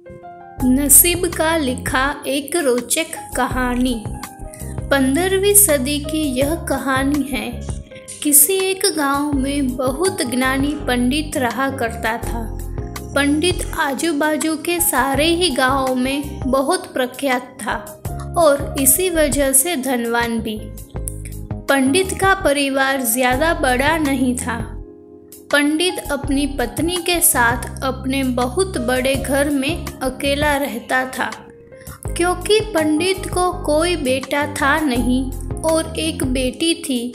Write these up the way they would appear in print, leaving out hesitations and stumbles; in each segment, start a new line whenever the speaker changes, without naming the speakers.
नसीब का लिखा एक रोचक कहानी। 15वीं सदी की यह कहानी है। किसी एक गांव में बहुत ज्ञानी पंडित रहा करता था। पंडित आजू बाजू के सारे ही गांवों में बहुत प्रख्यात था और इसी वजह से धनवान भी। पंडित का परिवार ज़्यादा बड़ा नहीं था। पंडित अपनी पत्नी के साथ अपने बहुत बड़े घर में अकेला रहता था, क्योंकि पंडित को कोई बेटा था नहीं और एक बेटी थी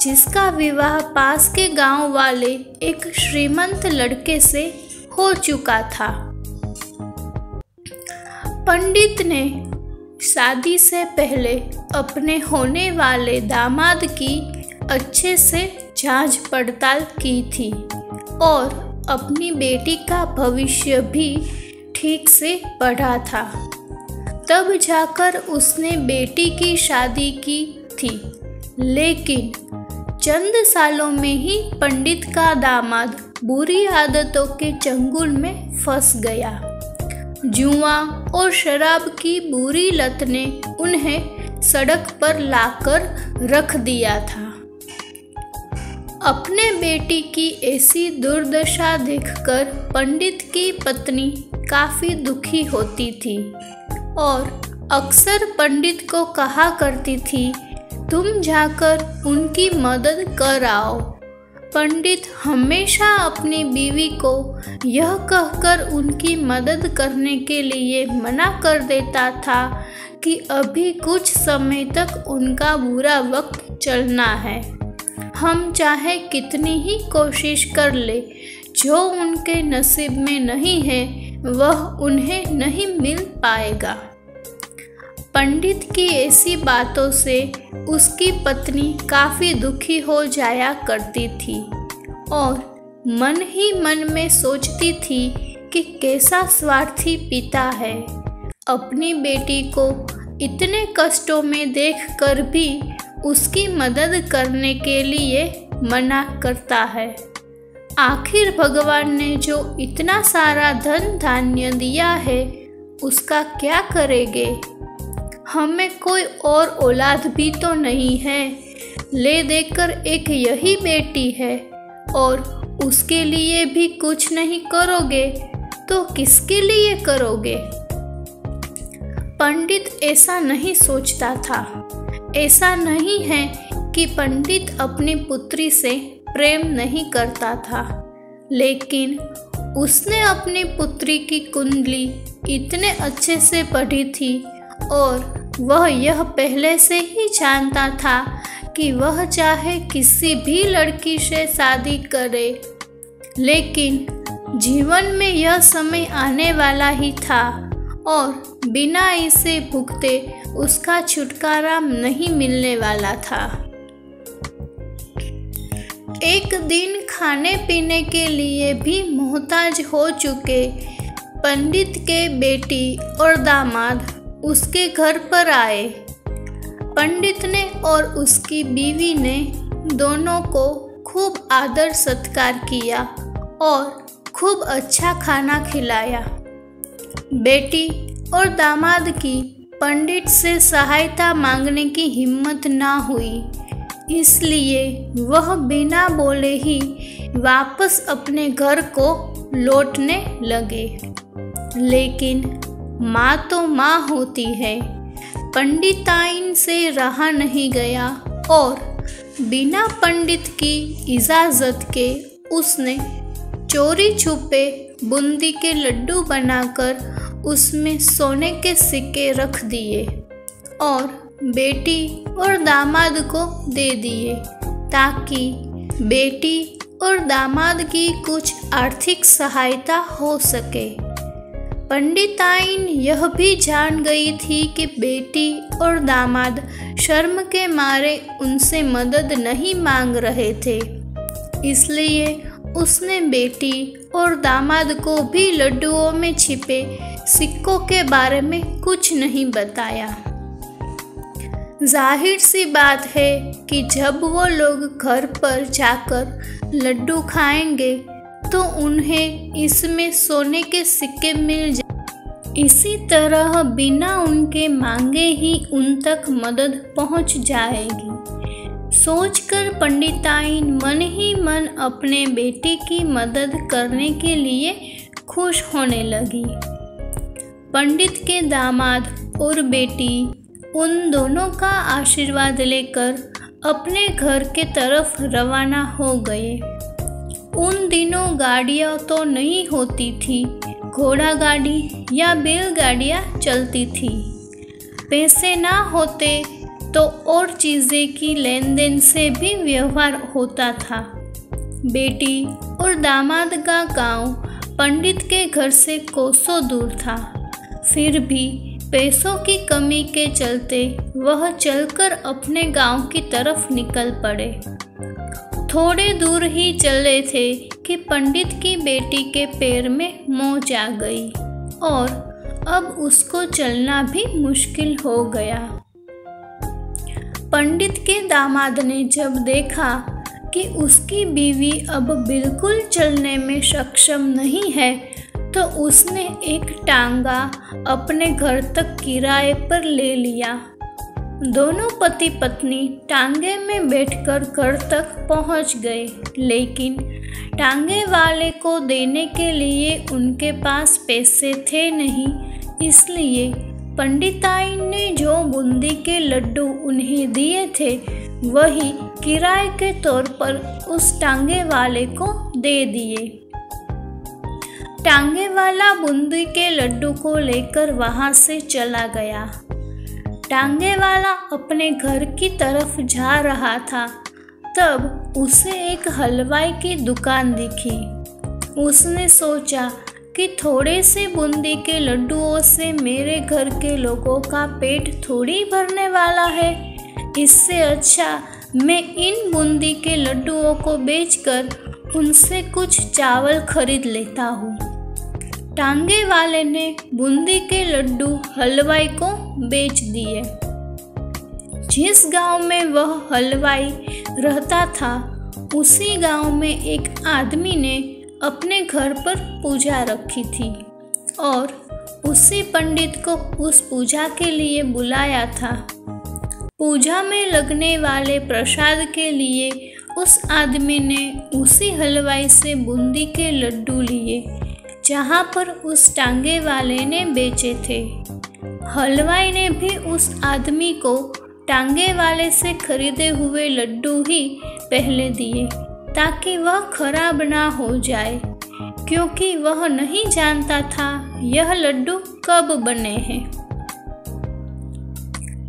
जिसका विवाह पास के गांव वाले एक श्रीमंत लड़के से हो चुका था। पंडित ने शादी से पहले अपने होने वाले दामाद की अच्छे से जांच पड़ताल की थी और अपनी बेटी का भविष्य भी ठीक से पढ़ा था। तब जाकर उसने बेटी की शादी की थी, लेकिन चंद सालों में ही पंडित का दामाद बुरी आदतों के चंगुल में फंस गया। जुआ और शराब की बुरी लत ने उन्हें सड़क पर लाकर रख दिया था। अपने बेटी की ऐसी दुर्दशा देखकर पंडित की पत्नी काफ़ी दुखी होती थी और अक्सर पंडित को कहा करती थी, तुम जाकर उनकी मदद कर आओ। पंडित हमेशा अपनी बीवी को यह कहकर उनकी मदद करने के लिए मना कर देता था कि अभी कुछ समय तक उनका बुरा वक्त चलना है। हम चाहे कितनी ही कोशिश कर ले, जो उनके नसीब में नहीं है वह उन्हें नहीं मिल पाएगा। पंडित की ऐसी बातों से उसकी पत्नी काफ़ी दुखी हो जाया करती थी और मन ही मन में सोचती थी कि कैसा स्वार्थी पिता है, अपनी बेटी को इतने कष्टों में देखकर भी उसकी मदद करने के लिए मना करता है। आखिर भगवान ने जो इतना सारा धन धान्य दिया है उसका क्या करेंगे? हमें कोई और औलाद भी तो नहीं है, ले देकर एक यही बेटी है और उसके लिए भी कुछ नहीं करोगे तो किसके लिए करोगे? पंडित ऐसा नहीं सोचता था। ऐसा नहीं है कि पंडित अपनी पुत्री से प्रेम नहीं करता था, लेकिन उसने अपनी पुत्री की कुंडली इतने अच्छे से पढ़ी थी और वह यह पहले से ही जानता था कि वह चाहे किसी भी लड़की से शादी करे, लेकिन जीवन में यह समय आने वाला ही था और बिना इसे भुगते उसका छुटकारा नहीं मिलने वाला था। एक दिन खाने पीने के लिए भी मोहताज हो चुके पंडित के बेटी और दामाद उसके घर पर आए। पंडित ने और उसकी बीवी ने दोनों को खूब आदर सत्कार किया और खूब अच्छा खाना खिलाया। बेटी और दामाद की पंडित से सहायता मांगने की हिम्मत ना हुई, इसलिए वह बिना बोले ही वापस अपने घर को लौटने लगे। लेकिन माँ तो माँ होती है। पंडिताइन से रहा नहीं गया और बिना पंडित की इजाज़त के उसने चोरी छुपे बूंदी के लड्डू बनाकर उसमें सोने के सिक्के रख दिए और बेटी और दामाद को दे दिए, ताकि बेटी और दामाद की कुछ आर्थिक सहायता हो सके। पंडिताइन यह भी जान गई थी कि बेटी और दामाद शर्म के मारे उनसे मदद नहीं मांग रहे थे, इसलिए उसने बेटी और दामाद को भी लड्डुओं में छिपे सिक्कों के बारे में कुछ नहीं बताया। जाहिर सी बात है कि जब वो लोग घर पर जाकर लड्डू खाएंगे तो उन्हें इसमें सोने के सिक्के मिल इसी तरह बिना उनके मांगे ही उन तक मदद पहुंच जाएगी। सोचकर पंडिताइन मन ही मन अपने बेटे की मदद करने के लिए खुश होने लगी। पंडित के दामाद और बेटी उन दोनों का आशीर्वाद लेकर अपने घर के तरफ रवाना हो गए। उन दिनों गाड़ियाँ तो नहीं होती थी, घोड़ा गाड़ी या बैलगाड़ियाँ चलती थी। पैसे ना होते तो और चीज़ें की लेन देन से भी व्यवहार होता था। बेटी और दामाद का गांव पंडित के घर से कोसों दूर था। फिर भी पैसों की कमी के चलते वह चलकर अपने गांव की तरफ निकल पड़े। थोड़े दूर ही चले थे कि पंडित की बेटी के पैर में मोच आ गई और अब उसको चलना भी मुश्किल हो गया। पंडित के दामाद ने जब देखा कि उसकी बीवी अब बिल्कुल चलने में सक्षम नहीं है, तो उसने एक टांगा अपने घर तक किराए पर ले लिया। दोनों पति पत्नी टांगे में बैठकर घर तक पहुंच गए, लेकिन टांगे वाले को देने के लिए उनके पास पैसे थे नहीं। इसलिए पंडिताइन ने जो बूंदी के लड्डू उन्हें दिए थे वही किराए के तौर पर उस टांगे वाले को दे दिए। टांगे वाला बूंदी के लड्डू को लेकर वहां से चला गया। टांगे वाला अपने घर की तरफ जा रहा था, तब उसे एक हलवाई की दुकान दिखी। उसने सोचा कि थोड़े से बूंदी के लड्डुओं से मेरे घर के लोगों का पेट थोड़ी भरने वाला है। इससे अच्छा मैं इन बूंदी के लड्डुओं को बेचकर उनसे कुछ चावल खरीद लेता हूँ। टांगे वाले ने बूंदी के लड्डू हलवाई को बेच दिए। जिस गांव में वह हलवाई रहता था, उसी गांव में एक आदमी ने अपने घर पर पूजा रखी थी और उसी पंडित को उस पूजा के लिए बुलाया था। पूजा में लगने वाले प्रसाद के लिए उस आदमी ने उसी हलवाई से बूंदी के लड्डू लिए जहाँ पर उस टांगे वाले ने बेचे थे। हलवाई ने भी उस आदमी को टांगे वाले से खरीदे हुए लड्डू ही पहले दिए ताकि वह खराब ना हो जाए, क्योंकि वह नहीं जानता था यह लड्डू कब बने हैं।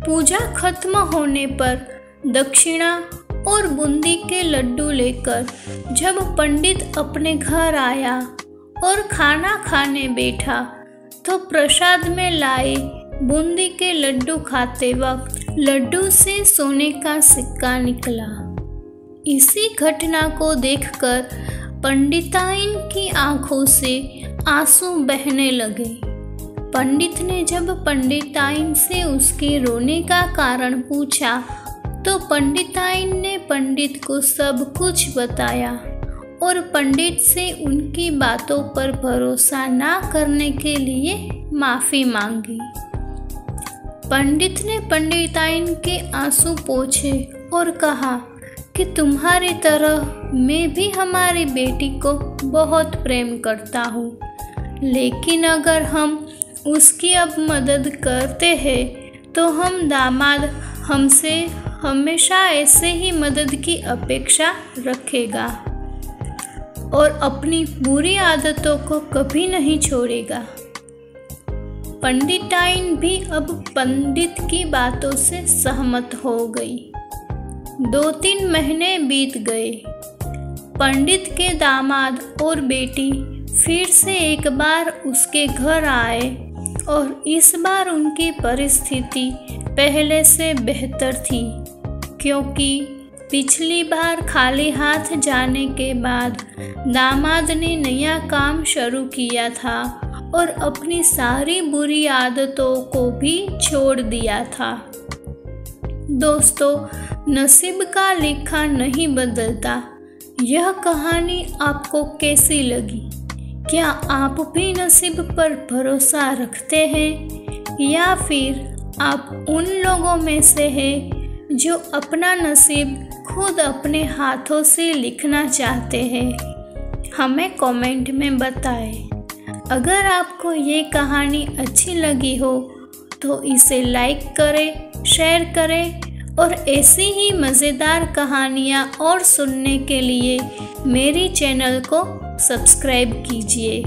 पूजा खत्म होने पर दक्षिणा और बूंदी के लड्डू लेकर जब पंडित अपने घर आया और खाना खाने बैठा, तो प्रसाद में लाए बूंदी के लड्डू खाते वक्त लड्डू से सोने का सिक्का निकला। इसी घटना को देखकर पंडिताइन की आंखों से आंसू बहने लगे। पंडित ने जब पंडिताइन से उसके रोने का कारण पूछा, तो पंडिताइन ने पंडित को सब कुछ बताया और पंडित से उनकी बातों पर भरोसा ना करने के लिए माफ़ी मांगी। पंडित ने पंडिताइन के आंसू पोंछे और कहा कि तुम्हारी तरह मैं भी हमारी बेटी को बहुत प्रेम करता हूँ, लेकिन अगर हम उसकी अब मदद करते हैं तो हम दामाद हमसे हमेशा ऐसे ही मदद की अपेक्षा रखेगा और अपनी बुरी आदतों को कभी नहीं छोड़ेगा। पंडिताइन भी अब पंडित की बातों से सहमत हो गई। 2-3 महीने बीत गए। पंडित के दामाद और बेटी फिर से एक बार उसके घर आए और इस बार उनकी परिस्थिति पहले से बेहतर थी, क्योंकि पिछली बार खाली हाथ जाने के बाद दामाद ने नया काम शुरू किया था और अपनी सारी बुरी आदतों को भी छोड़ दिया था। दोस्तों, नसीब का लिखा नहीं बदलता। यह कहानी आपको कैसी लगी? क्या आप भी नसीब पर भरोसा रखते हैं या फिर आप उन लोगों में से हैं जो अपना नसीब खुद अपने हाथों से लिखना चाहते हैं? हमें कमेंट में बताएं। अगर आपको ये कहानी अच्छी लगी हो तो इसे लाइक करें, शेयर करें और ऐसी ही मज़ेदार कहानियाँ और सुनने के लिए मेरी चैनल को सब्सक्राइब कीजिए।